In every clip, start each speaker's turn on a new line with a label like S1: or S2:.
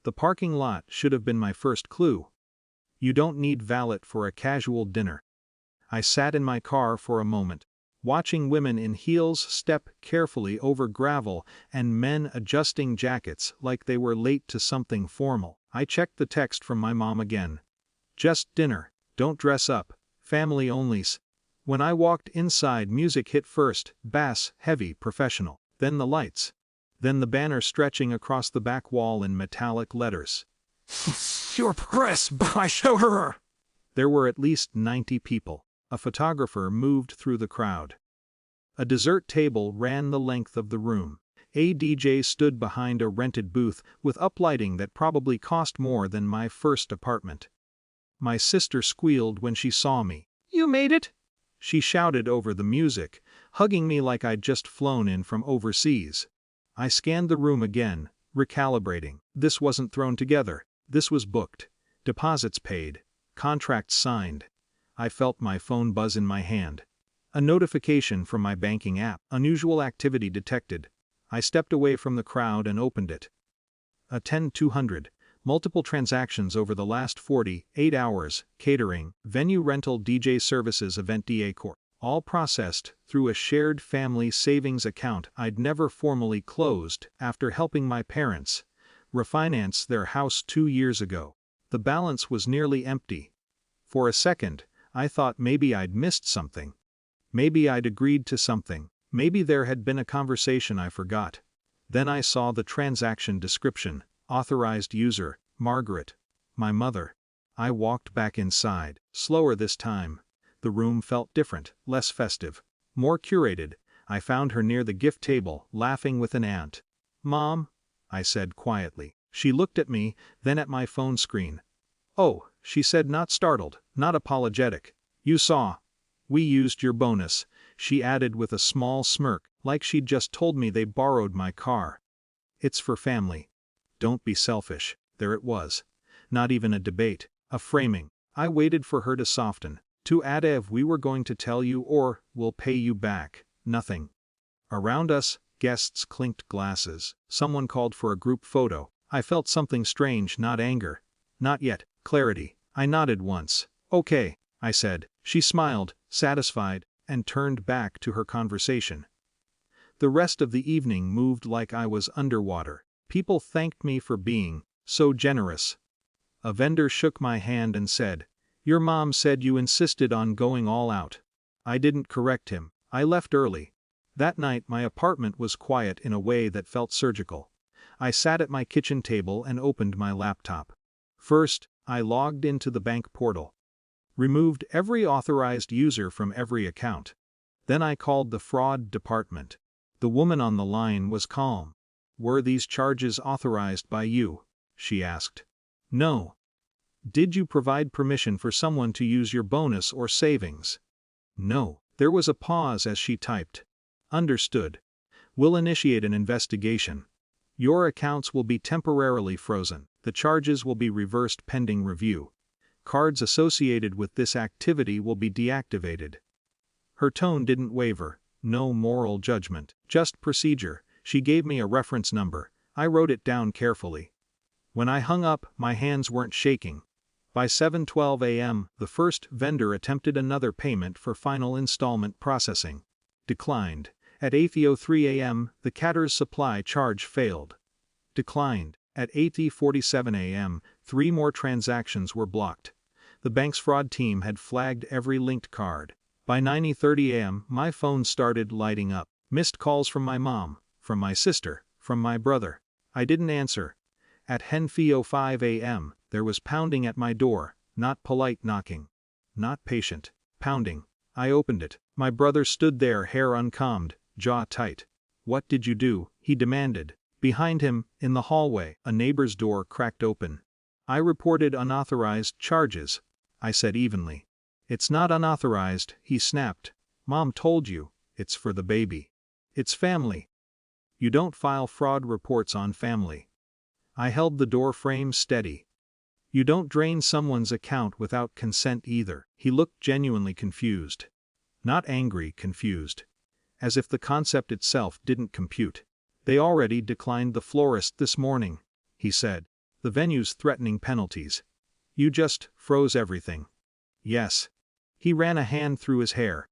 S1: The parking lot should have been my first clue. You don't need valet for a casual dinner. I sat in my car for a moment, watching women in heels step carefully over gravel and men adjusting jackets like they were late to something formal. I checked the text from my mom again. Just dinner, don't dress up, family onlys. When I walked inside, music hit first, bass, heavy, professional, then the lights. Then the banner stretching across the back wall in metallic letters.
S2: Your press by shower.
S1: There were at least 90 people. A photographer moved through the crowd. A dessert table ran the length of the room. A DJ stood behind a rented booth with uplighting that probably cost more than my first apartment. My sister squealed when she saw me.
S2: You made it?
S1: She shouted over the music, hugging me like I'd just flown in from overseas. I scanned the room again, recalibrating. This wasn't thrown together. This was booked. Deposits paid. Contracts signed. I felt my phone buzz in my hand. A notification from my banking app. Unusual activity detected. I stepped away from the crowd and opened it. A 10-200. Multiple transactions over the last 48 hours. Catering, venue rental, DJ services, event DA Corp. All processed through a shared family savings account I'd never formally closed after helping my parents refinance their house 2 years ago. The balance was nearly empty. For a second, I thought maybe I'd missed something. Maybe I'd agreed to something. Maybe there had been a conversation I forgot. Then I saw the transaction description. Authorized user, Margaret, my mother. I walked back inside, slower this time. The room felt different, less festive, more curated. I found her near the gift table, laughing with an aunt. "Mom," I said quietly. She looked at me, then at my phone screen. "Oh," she said, not startled, not apologetic. "You saw. We used your bonus," she added with a small smirk, like she'd just told me they borrowed my car. "It's for family. Don't be selfish." There it was. Not even a debate, a framing. I waited for her to soften. To add, "If we were going to tell you or we'll pay you back." Nothing. Around us, guests clinked glasses. Someone called for a group photo. I felt something strange, not anger. Not yet, clarity. I nodded once. "Okay," I said. She smiled, satisfied, and turned back to her conversation. The rest of the evening moved like I was underwater. People thanked me for being so generous. A vendor shook my hand and said, "Your mom said you insisted on going all out." I didn't correct him. I left early. That night my apartment was quiet in a way that felt surgical. I sat at my kitchen table and opened my laptop. First, I logged into the bank portal. Removed every authorized user from every account. Then I called the fraud department. The woman on the line was calm. "Were these charges authorized by you?" she asked. "No." "Did you provide permission for someone to use your bonus or savings?" "No." There was a pause as she typed. "Understood. We'll initiate an investigation. Your accounts will be temporarily frozen. The charges will be reversed pending review. Cards associated with this activity will be deactivated." Her tone didn't waver. No moral judgment, just procedure. She gave me a reference number. I wrote it down carefully. When I hung up, my hands weren't shaking. By 7:12 a.m., the first vendor attempted another payment for final installment processing. Declined. At 8:03 a.m., the catter's supply charge failed. Declined. At 8:47 a.m., 3 more transactions were blocked. The bank's fraud team had flagged every linked card. By 9:30 a.m., my phone started lighting up. Missed calls from my mom, from my sister, from my brother. I didn't answer. At 10:05 a.m., there was pounding at my door, not polite knocking. Not patient. Pounding. I opened it. My brother stood there, hair uncombed, jaw tight. "What did you do?" he demanded. Behind him, in the hallway, a neighbor's door cracked open. "I reported unauthorized charges," I said evenly. "It's not unauthorized," he snapped. "Mom told you, it's for the baby. It's family. You don't file fraud reports on family." I held the door frame steady. "You don't drain someone's account without consent either." He looked genuinely confused. Not angry, confused. As if the concept itself didn't compute. "They already declined the florist this morning," he said. The venue's threatening penalties. You just froze everything. Yes. He ran a hand through his hair.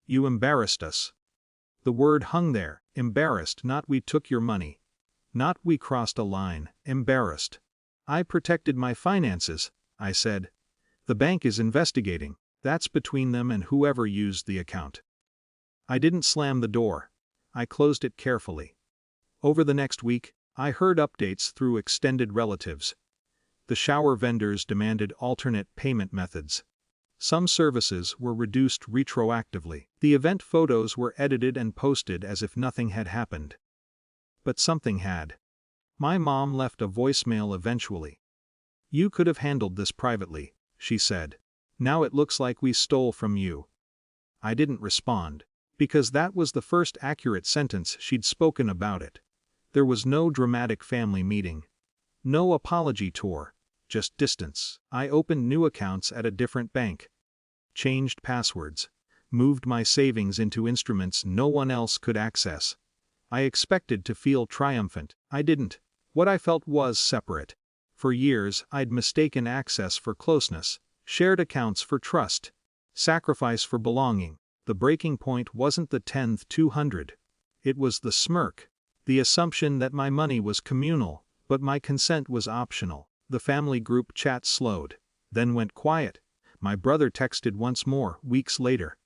S1: You embarrassed us. The word hung there, embarrassed, not we took your money. Not we crossed a line, embarrassed. I protected my finances, I said. The bank is investigating, that's between them and whoever used the account. I didn't slam the door. I closed it carefully. Over the next week, I heard updates through extended relatives. The shower vendors demanded alternate payment methods. Some services were reduced retroactively. The event photos were edited and posted as if nothing had happened. But something had. My mom left a voicemail eventually. You could have handled this privately, she said. Now it looks like we stole from you. I didn't respond, because that was the first accurate sentence she'd spoken about it. There was no dramatic family meeting. No apology tour, just distance. I opened new accounts at a different bank. Changed passwords. Moved my savings into instruments no one else could access. I expected to feel triumphant. I didn't. What I felt was separate. For years, I'd mistaken access for closeness, shared accounts for trust, sacrifice for belonging. The breaking point wasn't the 10th 200. It was the smirk. The assumption that my money was communal, but my consent was optional. The family group chat slowed, then went quiet. My brother texted once more, weeks later.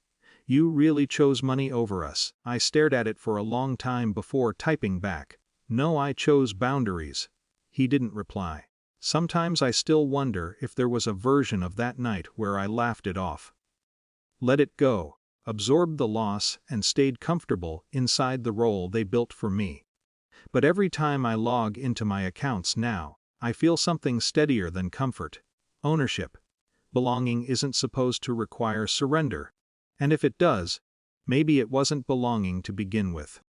S1: You really chose money over us. I stared at it for a long time before typing back. No, I chose boundaries. He didn't reply. Sometimes I still wonder if there was a version of that night where I laughed it off. Let it go, absorbed the loss, and stayed comfortable inside the role they built for me. But every time I log into my accounts now, I feel something steadier than comfort. Ownership. Belonging isn't supposed to require surrender. And if it does, maybe it wasn't belonging to begin with.